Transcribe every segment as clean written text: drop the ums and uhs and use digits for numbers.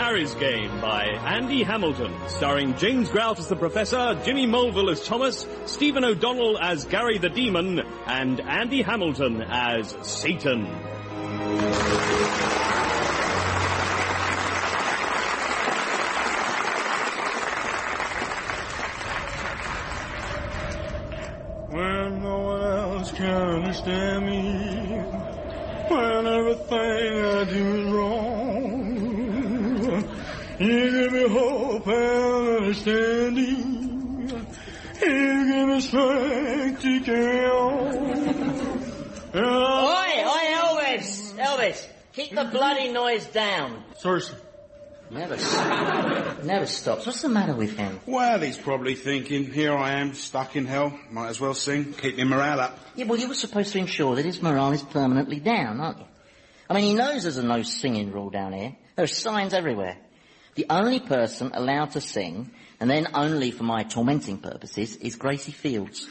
Gary's Game by Andy Hamilton, starring James Grout as the Professor, Jimmy Mulville as Thomas, Stephen O'Donnell as Gary the Demon, and Andy Hamilton as Satan. When no one else can understand me, when everything I do is wrong, you give me hope and understanding, you give me strength to carry on. Oi, Elvis, keep the bloody noise down. Sorry, sir. Never stops. What's the matter with him? Well, he's probably thinking, here I am, stuck in hell, might as well sing, keep my morale up. Yeah, well, you were supposed to ensure that his morale is permanently down, aren't you? I mean, he knows there's a no singing rule down here. There are signs everywhere. The only person allowed to sing, and then only for my tormenting purposes, is Gracie Fields.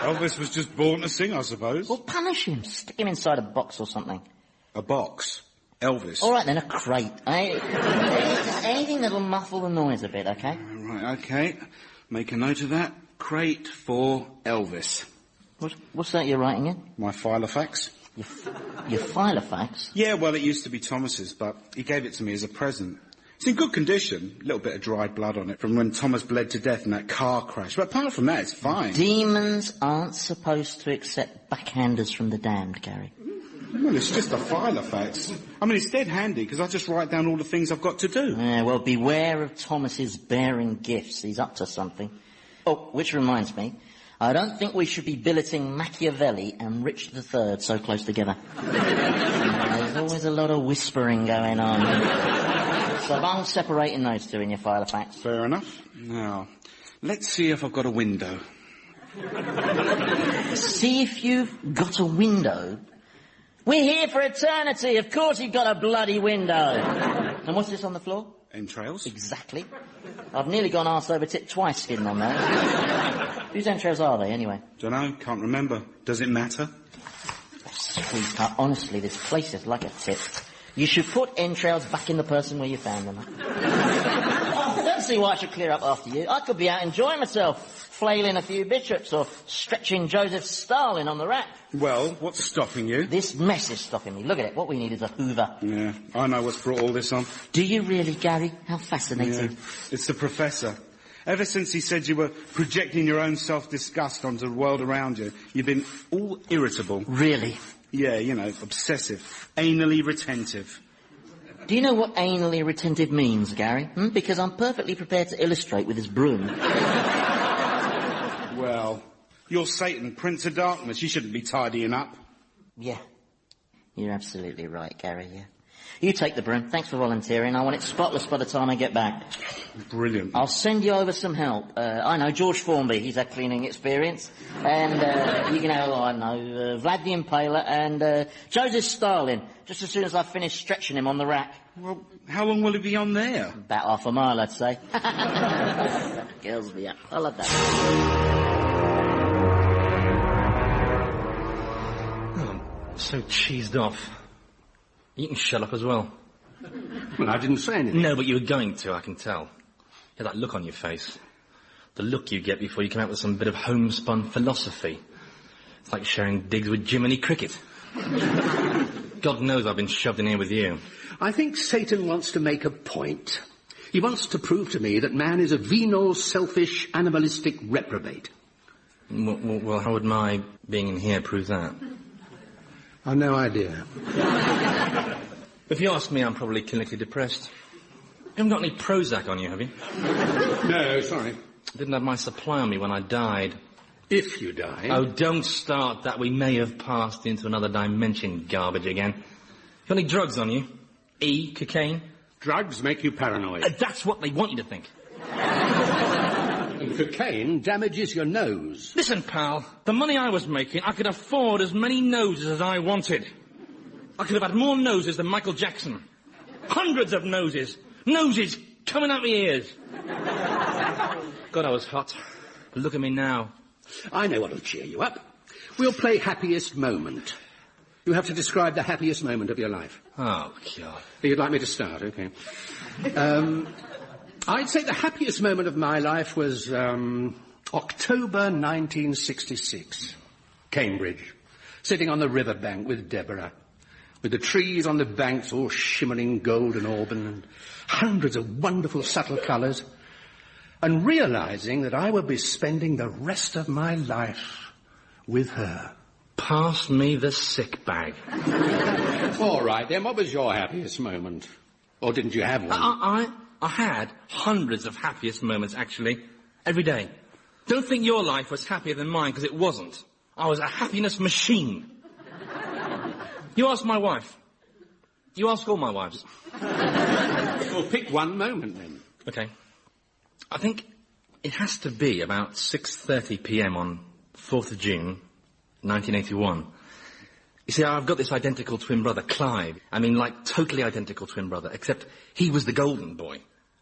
Elvis was just born to sing, I suppose. Well, punish him. Stick him inside a box or something. A box? Elvis? All right, then, a crate. Anything that'll muffle the noise a bit, okay? Right, okay. Make a note of that. Crate for Elvis. What's that you're writing in? My filofax. Your filofax? Yeah, well, it used to be Thomas's, but he gave it to me as a present. It's in good condition. A little bit of dried blood on it from when Thomas bled to death in that car crash. But apart from that, it's fine. Demons aren't supposed to accept backhanders from the damned, Gary. Well, it's just a filofax. I mean, it's dead handy, because I just write down all the things I've got to do. Yeah, well, beware of Thomas's bearing gifts. He's up to something. Oh, which reminds me, I don't think we should be billeting Machiavelli and Richard III so close together. There's always a lot of whispering going on. So I'm separating those two in your filofax. Fair enough. Now, let's see if I've got a window. See if you've got a window? We're here for eternity. Of course you've got a bloody window. And what's this on the floor? Entrails? Exactly. I've nearly gone arse over tip twice skidding on that. Whose entrails are they, anyway? Dunno, can't remember. Does it matter? Sweetheart, honestly, this place is like a tip. You should put entrails back in the person where you found them. I don't see why I should clear up after you. I could be out enjoying myself, flailing a few bishops or stretching Joseph Stalin on the rack. Well, what's stopping you? This mess is stopping me. Look at it. What we need is a hoover. Yeah, I know what's brought all this on. Do you really, Gary? How fascinating. Yeah. It's the Professor. Ever since he said you were projecting your own self-disgust onto the world around you, you've been all irritable. Really? Yeah, you know, obsessive, anally retentive. Do you know what anally retentive means, Gary? Because I'm perfectly prepared to illustrate with his broom. Well, you're Satan, Prince of Darkness. You shouldn't be tidying up. Yeah. You're absolutely right, Gary, yeah. You take the broom. Thanks for volunteering. I want it spotless by the time I get back. Brilliant. I'll send you over some help. I know, George Formby. He's had cleaning experience. And you can have, Vlad the Impaler and Joseph Stalin, just as soon as I finish stretching him on the rack. Well, how long will he be on there? About half a mile, I'd say. Girls be up. I love that. Oh, I'm so cheesed off. You can shut up as well. Well, I didn't say anything. No, but you were going to, I can tell. You had that look on your face. The look you get before you come out with some bit of homespun philosophy. It's like sharing digs with Jiminy Cricket. God knows I've been shoved in here with you. I think Satan wants to make a point. He wants to prove to me that man is a venal, selfish, animalistic reprobate. Well, how would my being in here prove that? I've no idea. If you ask me, I'm probably clinically depressed. You haven't got any Prozac on you, have you? No, sorry. I didn't have my supply on me when I died. If you die... Oh, don't start that. We may have passed into another dimension garbage again. You got any drugs on you? Cocaine? Drugs make you paranoid. That's what they want you to think. And cocaine damages your nose. Listen, pal, the money I was making, I could afford as many noses as I wanted. I could have had more noses than Michael Jackson. Hundreds of noses. Noses coming out my ears. God, I was hot. Look at me now. I know what'll cheer you up. We'll play Happiest Moment. You have to describe the happiest moment of your life. Oh, God. You'd like me to start? Okay. I'd say the happiest moment of my life was October 1966. Cambridge. Sitting on the riverbank with Deborah. With the trees on the banks all shimmering gold and auburn and hundreds of wonderful subtle colours. And realising that I would be spending the rest of my life with her. Pass me the sick bag. All right, then, what was your happiest moment? Or didn't you have one? I had hundreds of happiest moments, actually, every day. Don't think your life was happier than mine, because it wasn't. I was a happiness machine. You ask my wife. You ask all my wives. Well, pick one moment, then. Okay. I think it has to be about 6:30 p.m. on 4th of June, 1981. You see, I've got this identical twin brother, Clive. I mean, like, totally identical twin brother, except he was the golden boy.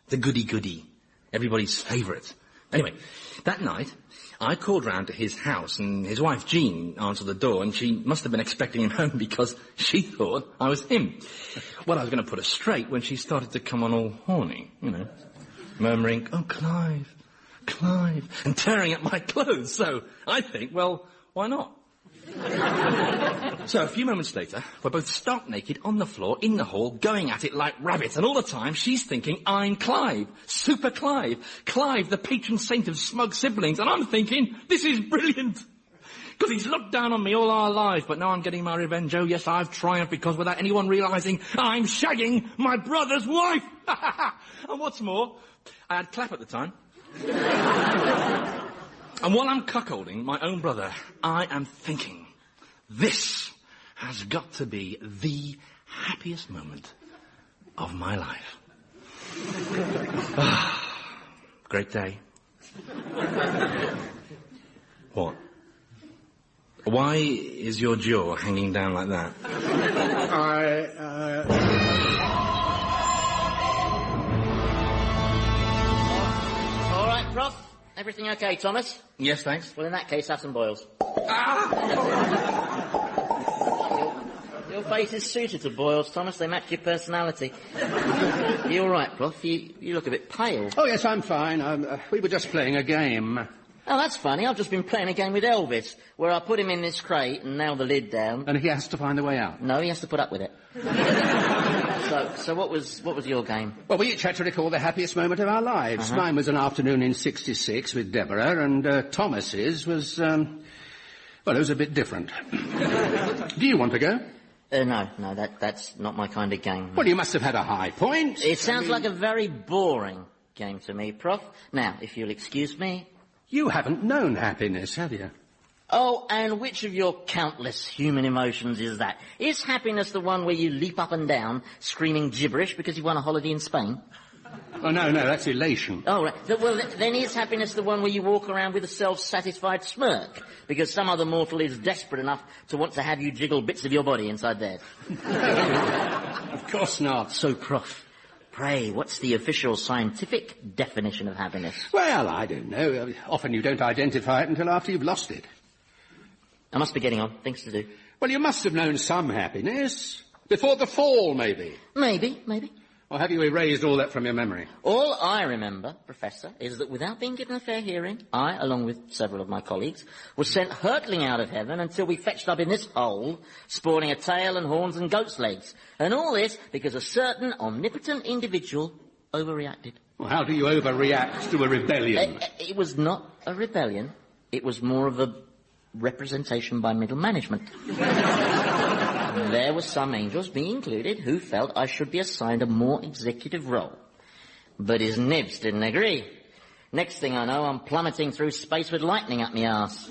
The goody-goody. Everybody's favourite. Anyway, that night, I called round to his house, and his wife, Jean, answered the door, and she must have been expecting him home because she thought I was him. Well, I was going to put her straight when she started to come on all horny, you know, murmuring, "Oh, Clive, Clive," and tearing at my clothes. So I think, well, why not? So a few moments later, we're both stark naked on the floor in the hall, going at it like rabbits, and all the time she's thinking I'm Clive, Super Clive, Clive, the patron saint of smug siblings, and I'm thinking this is brilliant. Because he's looked down on me all our lives, but now I'm getting my revenge. Oh yes, I've triumphed because without anyone realising, I'm shagging my brother's wife. And what's more, I had clap at the time. And while I'm cuckolding my own brother, I am thinking, this has got to be the happiest moment of my life. Great day. What? Why is your jaw hanging down like that? All right, Prof. Everything okay, Thomas? Yes, thanks. Well, in that case, have some boils. Your face is suited to boils, Thomas. They match your personality. You all right, Prof? You look a bit pale. Oh, yes, I'm fine. We were just playing a game. Oh, that's funny. I've just been playing a game with Elvis, where I put him in this crate and nail the lid down. And he has to find the way out? No, he has to put up with it. So what was your game? Well, we each had to recall the happiest moment of our lives. Mine was an afternoon in '66 with Deborah, and Thomas's was, well, it was a bit different. Do you want to go? No, that's not my kind of game. Well, you must have had a high point. It sounds like a very boring game to me, Prof. Now, if you'll excuse me... You haven't known happiness, have you? Oh, and which of your countless human emotions is that? Is happiness the one where you leap up and down, screaming gibberish because you won a holiday in Spain? Oh, no, that's elation. Oh, right. Well, then is happiness the one where you walk around with a self-satisfied smirk because some other mortal is desperate enough to want to have you jiggle bits of your body inside theirs? Of course not. So, Prof, pray, what's the official scientific definition of happiness? Well, I don't know. Often you don't identify it until after you've lost it. I must be getting on. Things to do. Well, you must have known some happiness. Before the fall, maybe. Maybe. Or have you erased all that from your memory? All I remember, Professor, is that without being given a fair hearing, I, along with several of my colleagues, was sent hurtling out of heaven until we fetched up in this hole, sporting a tail and horns and goat's legs. And all this because a certain omnipotent individual overreacted. Well, how do you overreact to a rebellion? It was not a rebellion. It was more of a representation by middle management. There were some angels, me included, who felt I should be assigned a more executive role. But his nibs didn't agree. Next thing I know, I'm plummeting through space with lightning up my arse.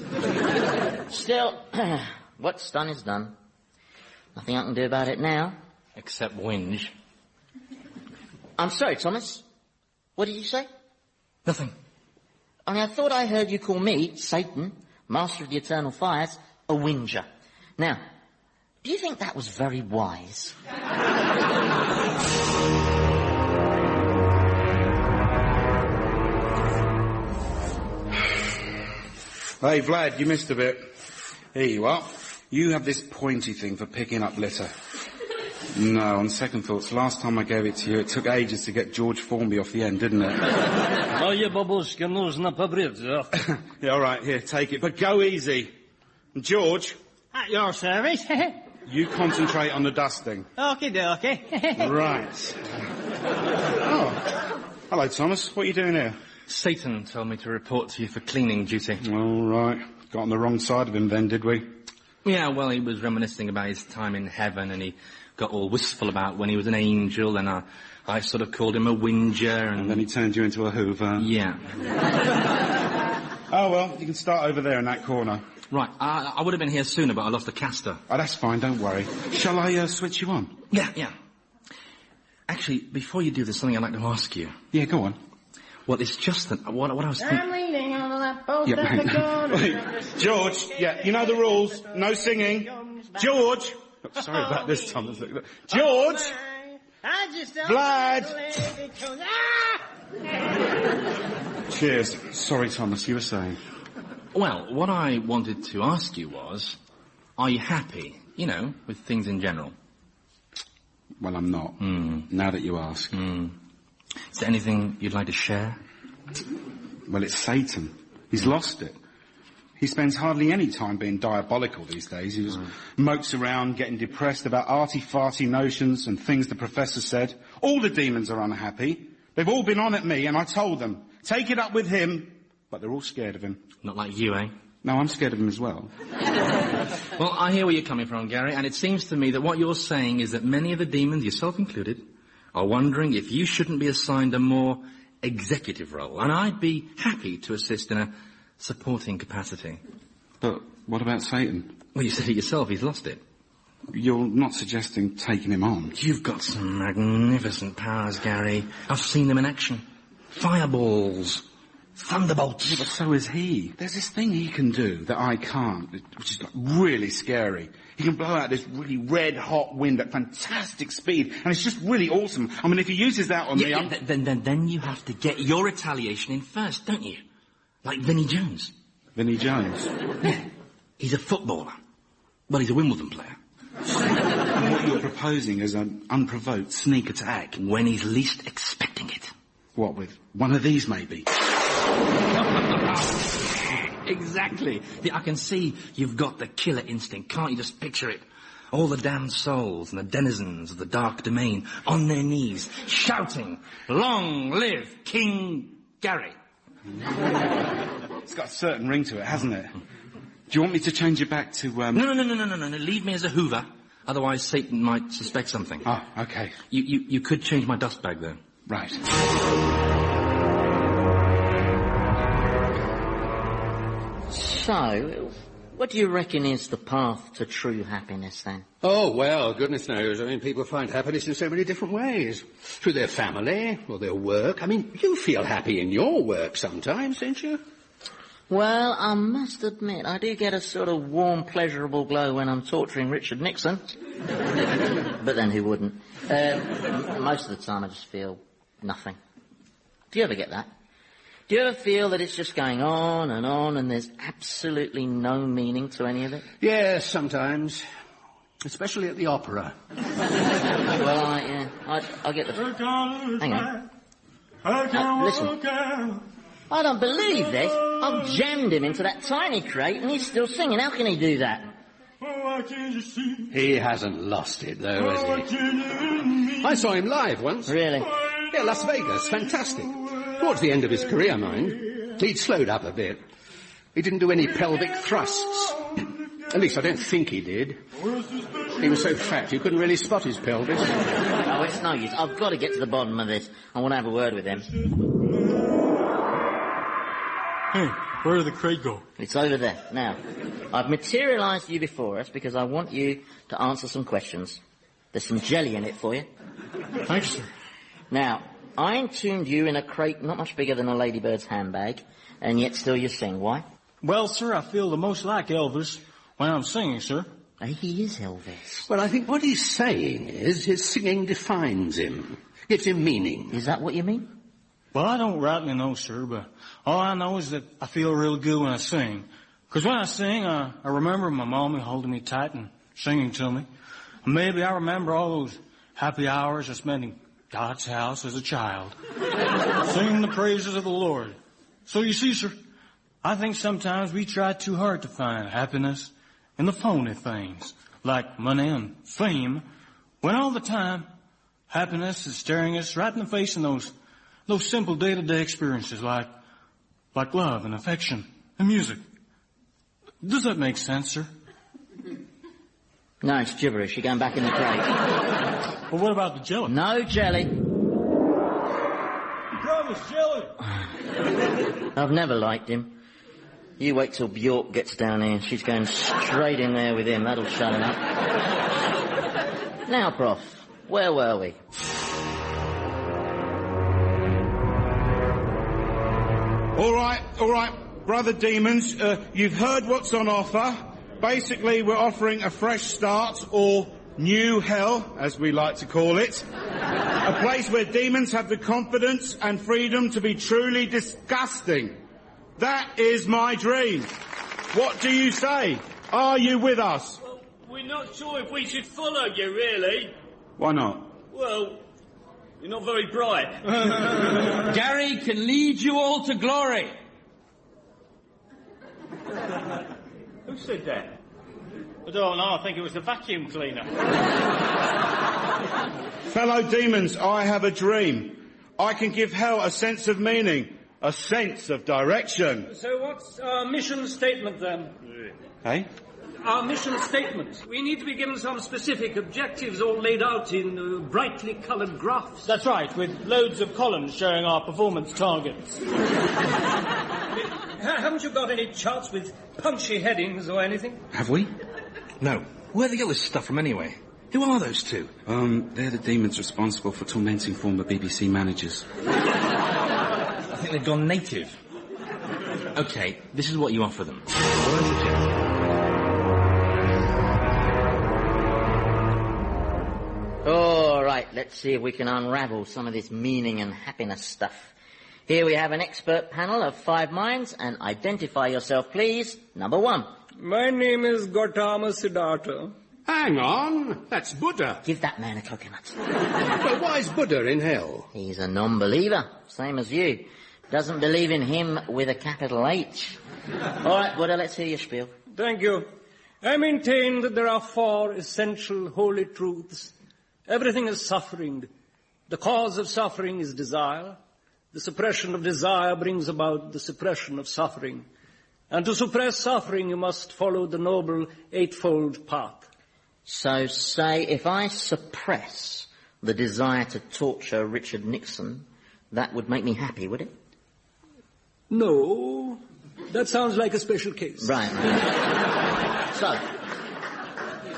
Still, what's done is done. Nothing I can do about it now. Except whinge. I'm sorry, Thomas. What did you say? Nothing. I thought I heard you call me, Satan, master of the eternal fires, a whinger. Now, do you think that was very wise? Hey, Vlad, you missed a bit. Here you are. You have this pointy thing for picking up litter. No, on second thoughts, last time I gave it to you, it took ages to get George Formby off the end, didn't it? Oh, yeah, babushka, нужно побриться. Yeah, all right, here, take it. But go easy. And George... At your service. You concentrate on the dusting. Okie dokie. Right. Oh. Hello, Thomas. What are you doing here? Satan told me to report to you for cleaning duty. All right. Got on the wrong side of him then, did we? Yeah, well, he was reminiscing about his time in heaven, and he got all wistful about when he was an angel, and I sort of called him a whinger, and then he turned you into a hoover. Yeah. Oh, well, you can start over there in that corner. Right, I would have been here sooner, but I lost a caster. Oh, that's fine, don't worry. Shall I switch you on? Yeah. Actually, before you do, there's something I'd like to ask you. Yeah, go on. Well, it's just that what I was thinking... I'm leaning on the lamppost at the corner. Wait, George, yeah, you know the rules. No singing. George! Oh, sorry about this, Thomas. George! Vlad! Cheers. Sorry, Thomas, you were saying... Well, what I wanted to ask you was, are you happy, with things in general? Well, I'm not. Now that you ask. Is there anything you'd like to share? Well, it's Satan. He's lost it. He spends hardly any time being diabolical these days. He just mopes around getting depressed about arty-farty notions and things the professor said. All the demons are unhappy. They've all been on at me, and I told them, take it up with him, but they're all scared of him. Not like you, eh? No, I'm scared of him as well. Well, I hear where you're coming from, Gary, and it seems to me that what you're saying is that many of the demons, yourself included, are wondering if you shouldn't be assigned a more executive role, and I'd be happy to assist in a supporting capacity. But what about Satan? Well, you said it yourself, he's lost it. You're not suggesting taking him on? You've got some magnificent powers, Gary. I've seen them in action. Fireballs. Thunderbolts. Yeah, but so is he. There's this thing he can do that I can't, which is really scary. He can blow out this really red-hot wind at fantastic speed, and it's just really awesome. I mean, if he uses that on me, Then you have to get your retaliation in first, don't you? Like Vinnie Jones. Vinnie Jones? Yeah. He's a footballer. Well, he's a Wimbledon player. What you're proposing is an unprovoked sneak attack. When he's least expecting it. What, with one of these, maybe? Exactly. Yeah, I can see you've got the killer instinct. Can't you just picture it? All the damned souls and the denizens of the dark domain on their knees, shouting, "Long live King Gary." It's got a certain ring to it, hasn't it? Do you want me to change it back to, No. Leave me as a hoover. Otherwise Satan might suspect something. Oh, okay. You could change my dust bag, though. Right. So, what do you reckon is the path to true happiness, then? Oh, well, goodness knows. I mean, people find happiness in so many different ways. Through their family, or their work. I mean, you feel happy in your work sometimes, don't you? Well, I must admit, I do get a sort of warm, pleasurable glow when I'm torturing Richard Nixon. But then who wouldn't? Most of the time I just feel nothing. Do you ever get that? Do you ever feel that it's just going on and there's absolutely no meaning to any of it? Yes, sometimes. Especially at the opera. Well, I get the... Hang on. Listen. I don't believe this. I've jammed him into that tiny crate and he's still singing. How can he do that? He hasn't lost it, though, has he? I saw him live once. Really? Yeah, Las Vegas. Fantastic. Towards the end of his career, mind. He'd slowed up a bit. He didn't do any pelvic thrusts. At least I don't think he did. He was so fat you couldn't really spot his pelvis. Oh, it's no use. I've got to get to the bottom of this. I want to have a word with him. Hey, where did the crate go? It's over there. Now, I've materialised you before us because I want you to answer some questions. There's some jelly in it for you. Thanks, sir. Now, I entombed you in a crate not much bigger than a ladybird's handbag, and yet still you sing. Why? Well, sir, I feel the most like Elvis when I'm singing, sir. He is Elvis. Well, I think what he's saying is his singing defines him, gives him meaning. Is that what you mean? Well, I don't rightly know, sir, but all I know is that I feel real good when I sing. Because when I sing, I remember my mommy holding me tight and singing to me. Maybe I remember all those happy hours I spent in God's house as a child, singing the praises of the Lord. So you see, sir, I think sometimes we try too hard to find happiness in the phony things, like money and fame, when all the time happiness is staring us right in the face in those simple day-to-day experiences like love and affection and music. Does that make sense, sir? No, it's gibberish. You're going back in the crate. Well, what about the jelly? No jelly. You promised jelly. I've never liked him. You wait till Bjork gets down here. She's going straight in there with him. That'll shut him up. Now, Prof, where were we? All right, Brother Demons, you've heard what's on offer. Basically, we're offering a fresh start, or new hell, as we like to call it. A place where demons have the confidence and freedom to be truly disgusting. That is my dream. What do you say? Are you with us? Well, we're not sure if we should follow you, really. Why not? Well, you're not very bright. Gary can lead you all to glory. Who said that? I don't know. I think it was the vacuum cleaner. Fellow demons, I have a dream. I can give hell a sense of meaning, a sense of direction. So what's our mission statement, then? Hey? Our mission statement. We need to be given some specific objectives all laid out in brightly coloured graphs. That's right, with loads of columns showing our performance targets. Haven't you got any charts with punchy headings or anything? Have we? No. Where they get this stuff from anyway? Who are those two? They're the demons responsible for tormenting former BBC managers. I think they've gone native. Okay, this is what you offer them. All right, let's see if we can unravel some of this meaning and happiness stuff. Here we have an expert panel of 5 minds, and identify yourself, please. Number 1. My name is Gautama Siddhartha. Hang on, that's Buddha. Give that man a coconut. But why is Buddha in hell? He's a non-believer, same as you. Doesn't believe in him with a capital H. All right, Buddha, let's hear your spiel. Thank you. I maintain that there are 4 essential holy truths. Everything is suffering. The cause of suffering is desire. The suppression of desire brings about the suppression of suffering. And to suppress suffering, you must follow the noble eightfold path. So say, if I suppress the desire to torture Richard Nixon, that would make me happy, would it? No, that sounds like a special case. Right.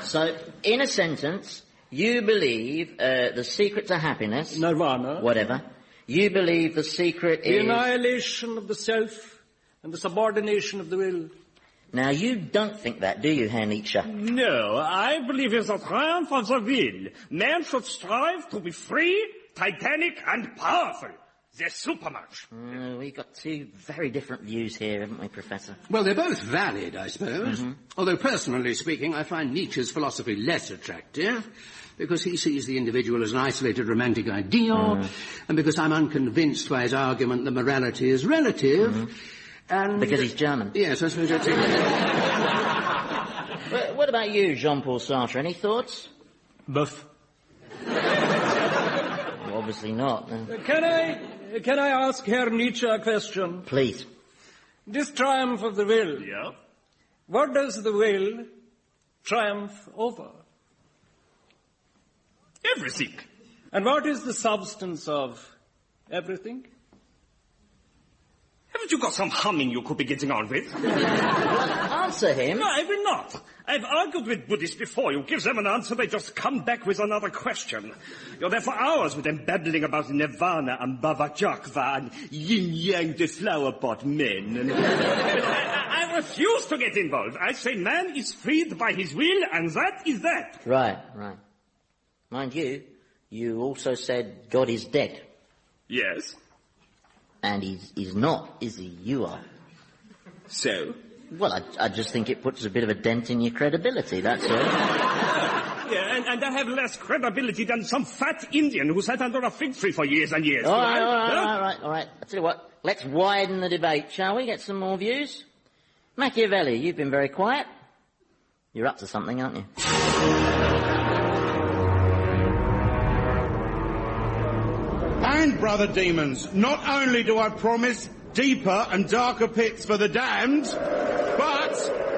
So, in a sentence, you believe the secret to happiness... Nirvana. Whatever. You believe the secret The is... annihilation of the self and the subordination of the will. Now, you don't think that, do you, Herr Nietzsche? No, I believe in the triumph of the will. Man should strive to be free, titanic, and powerful. The Superman. We've got 2 very different views here, haven't we, Professor? Well, they're both valid, I suppose. Mm-hmm. Although, personally speaking, I find Nietzsche's philosophy less attractive, because he sees the individual as an isolated romantic ideal, and because I'm unconvinced by his argument that morality is relative, and... Because he's German. Yes, I suppose that's it. Well, what about you, Jean-Paul Sartre? Any thoughts? Buff. Well, obviously not. Can I ask Herr Nietzsche a question? Please. This triumph of the will. Yeah? What does the will triumph over? Everything. And what is the substance of everything? Haven't you got some humming you could be getting on with? Answer him. No, I will not. I've argued with Buddhists before. You give them an answer, they just come back with another question. You're there for hours with them babbling about nirvana and bhavajakva and yin-yang the flower-pot men. And I refuse to get involved. I say man is freed by his will, and that is that. Right. Mind you, you also said God is dead. Yes. And he's not, is he? You are. So? Well, I just think it puts a bit of a dent in your credibility, that's all. Yeah, and I have less credibility than some fat Indian who sat under a fig tree for years and years. All right. I'll tell you what, let's widen the debate, shall we? Get some more views? Machiavelli, you've been very quiet. You're up to something, aren't you? And, brother demons, not only do I promise deeper and darker pits for the damned,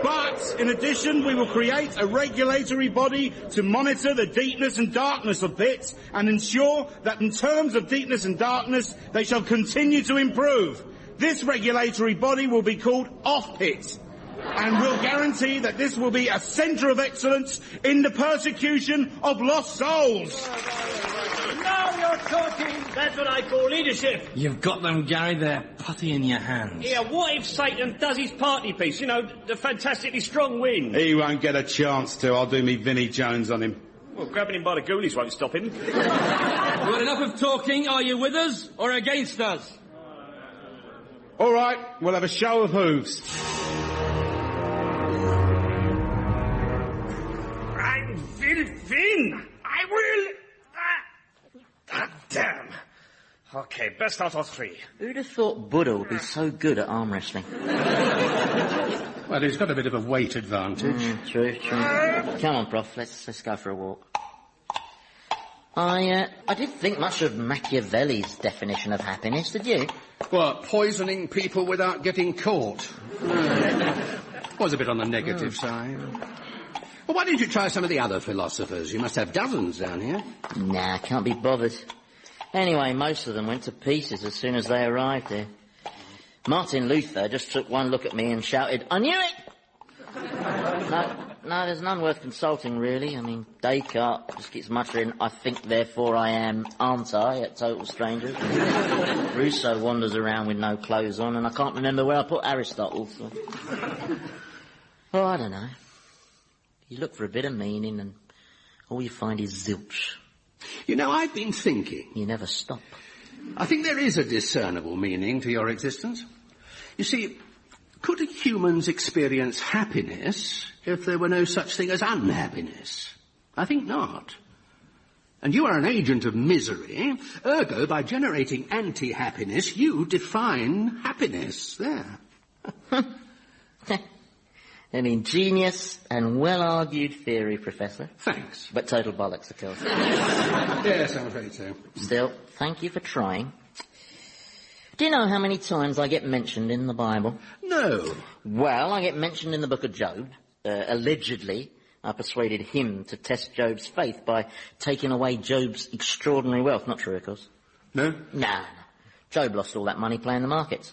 but in addition we will create a regulatory body to monitor the deepness and darkness of pits and ensure that in terms of deepness and darkness they shall continue to improve. This regulatory body will be called Off-Pit and will guarantee that this will be a centre of excellence in the persecution of lost souls. Now you're talking. That's what I call leadership. You've got them, Gary. They're putty in your hands. Yeah, what if Satan does his party piece? You know, the fantastically strong wind. He won't get a chance to. I'll do me Vinnie Jones on him. Well, grabbing him by the goonies won't stop him. Well, enough of talking. Are you with us or against us? All right, we'll have a show of hooves. I will win. I will. Damn. Okay, best out of three. Who'd have thought Buddha would be so good at arm wrestling? Well, he's got a bit of a weight advantage. True. Come on, Prof, let's go for a walk. I didn't think much of Machiavelli's definition of happiness, did you? What, poisoning people without getting caught? Was a bit on the negative side. Well, why didn't you try some of the other philosophers? You must have dozens down here. Nah, can't be bothered. Anyway, most of them went to pieces as soon as they arrived here. Martin Luther just took one look at me and shouted, "I knew it!" No, there's none worth consulting, really. I mean, Descartes just keeps muttering, "I think, therefore I am, aren't I?" at total strangers. Rousseau wanders around with no clothes on, and I can't remember where I put Aristotle. So. Oh, I don't know. You look for a bit of meaning, and all you find is zilch. You know, I've been thinking. You never stop. I think there is a discernible meaning to your existence. You see, could humans experience happiness if there were no such thing as unhappiness? I think not. And you are an agent of misery, ergo, by generating anti-happiness, you define happiness. There. An ingenious and well-argued theory, Professor. Thanks. But total bollocks, of course. Yes, I'm afraid so. Still, thank you for trying. Do you know how many times I get mentioned in the Bible? No. Well, I get mentioned in the book of Job. Allegedly, I persuaded him to test Job's faith by taking away Job's extraordinary wealth. Not true, of course. No? No. Job lost all that money playing the markets.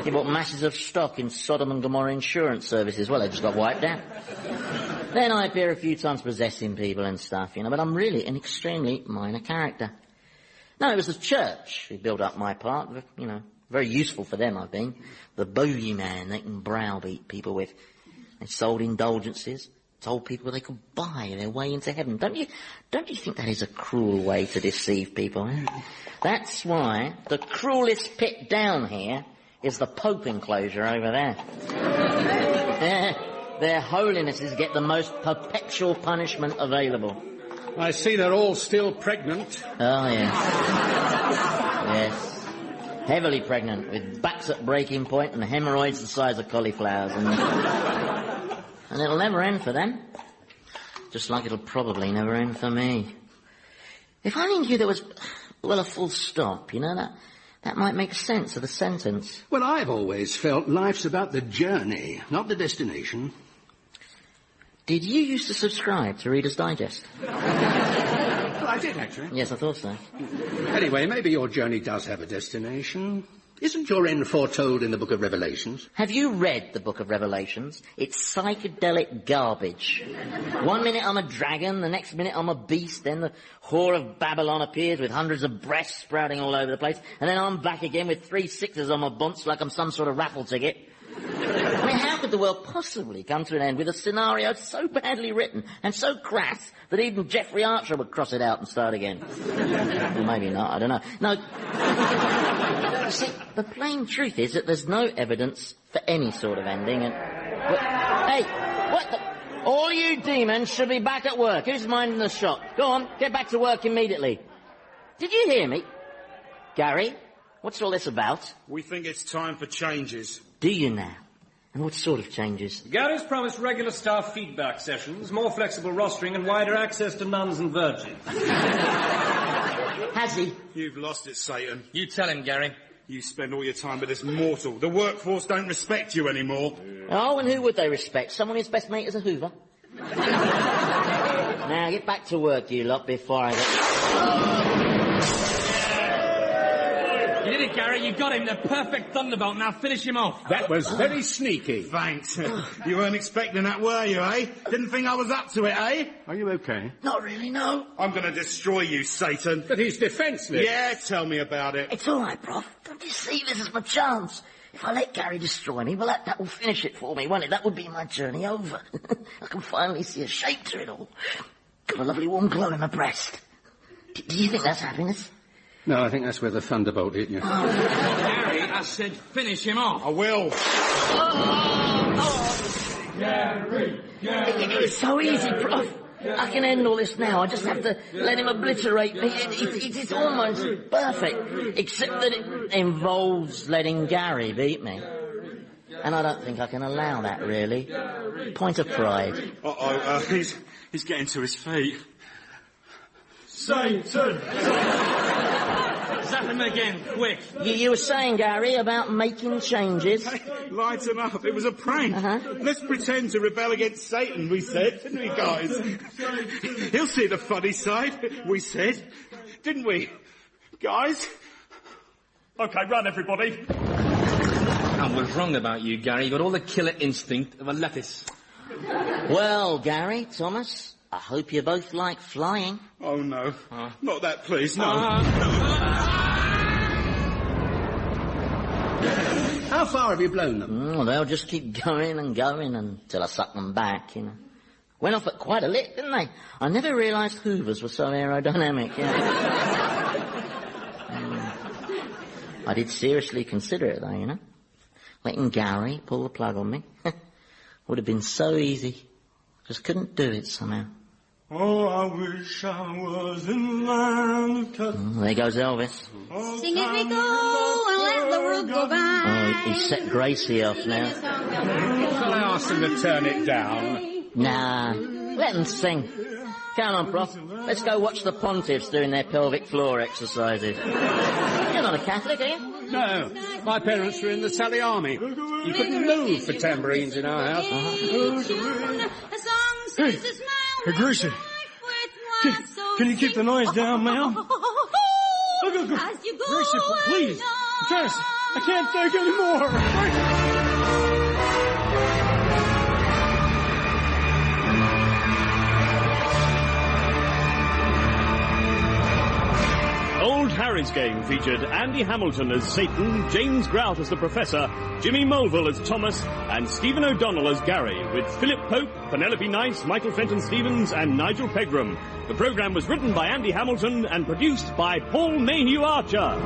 He bought masses of stock in Sodom and Gomorrah insurance services. Well, they just got wiped out. Then I appear a few times possessing people and stuff, but I'm really an extremely minor character. No, it was the church who built up my part, very useful for them I've been. The bogeyman they can browbeat people with. They sold indulgences, told people they could buy their way into heaven. Don't you think that is a cruel way to deceive people? Eh? That's why the cruelest pit down here is the Pope enclosure over there. Their holinesses get the most perpetual punishment available. I see they're all still pregnant. Oh, yes. Yes. Heavily pregnant, with backs at breaking point and hemorrhoids the size of cauliflowers. And it'll never end for them. Just like it'll probably never end for me. If I knew there was, a full stop, that might make sense of the sentence. Well, I've always felt life's about the journey, not the destination. Did you used to subscribe to Reader's Digest? Well, I did, actually. Yes, I thought so. Anyway, maybe your journey does have a destination. Isn't your end foretold in the Book of Revelations? Have you read the Book of Revelations? It's psychedelic garbage. 1 minute I'm a dragon, the next minute I'm a beast, then the whore of Babylon appears with hundreds of breasts sprouting all over the place, and then I'm back again with 3 sixes on my bunts like I'm some sort of raffle ticket. I mean, how could the world possibly come to an end with a scenario so badly written and so crass that even Jeffrey Archer would cross it out and start again? Well, maybe not, I don't know. No. You see, the plain truth is that there's no evidence for any sort of ending and... Hey, what the... All you demons should be back at work. Who's minding the shop? Go on, get back to work immediately. Did you hear me? Gary, what's all this about? We think it's time for changes. Do you now? And what sort of changes? Gary's promised regular staff feedback sessions, more flexible rostering and wider access to nuns and virgins. Has he? You've lost it, Satan. You tell him, Gary. You spend all your time with this mortal. The workforce don't respect you anymore. Oh, and who would they respect? Someone whose best mate is a Hoover? Now, get back to work, you lot, before I get... You did it, Gary. You got him. The perfect thunderbolt. Now finish him off. That was very sneaky. Thanks. You weren't expecting that, were you, eh? Didn't think I was up to it, eh? Are you okay? Not really, no. I'm going to destroy you, Satan. But he's defenceless. Yeah, tell me about it. It's all right, Prof. Don't you see this is my chance? If I let Gary destroy me, well, that will finish it for me, won't it? That would be my journey over. I can finally see a shape to it all. Got a lovely warm glow in my breast. Do you think that's happiness? No, I think that's where the thunderbolt hit you. Gary, I said finish him off. I will. Gary! It's so easy, Prof. I can end all this now. I just have to let him obliterate me. It's almost perfect, except that it involves letting Gary beat me. And I don't think I can allow that, really. Point of pride. He's getting to his feet. Satan! Zap him again, quick. You were saying, Gary, about making changes. Lighten up. It was a prank. Let's pretend to rebel against Satan, we said, didn't we, guys? He'll see the funny side, we said. Didn't we, guys? OK, run, everybody. I was wrong about you, Gary. You got all the killer instinct of a lettuce. Well, Gary, Thomas, I hope you both like flying. Oh, no. Not that, please, no. How far have you blown them? They'll just keep going and going until I suck them back, you know. Went off at quite a lick, didn't they? I never realised Hoovers were so aerodynamic, I did seriously consider it, though, you know. Letting Gary pull the plug on me would have been so easy. Just couldn't do it somehow. Oh, I wish I was in the land of touch. There goes Elvis. Sing as we go and let the world go by. Oh, he's set Gracie off now. Shall I ask them to turn it down? Nah, let them sing. Come on, Prof. Let's go watch the pontiffs doing their pelvic floor exercises. You're not a Catholic, are you? No, my parents were in the Sally Army. You couldn't move for tambourines in our house. Hey, Gracie. Can you keep the noise down, ma'am? Gracie, please. I can't take anymore. Old Harry's Game featured Andy Hamilton as Satan, James Grout as the Professor, Jimmy Mulville as Thomas, and Stephen O'Donnell as Gary, with Philip Pope, Penelope Nice, Michael Fenton-Stevens, and Nigel Pegram. The programme was written by Andy Hamilton and produced by Paul Mayhew Archer.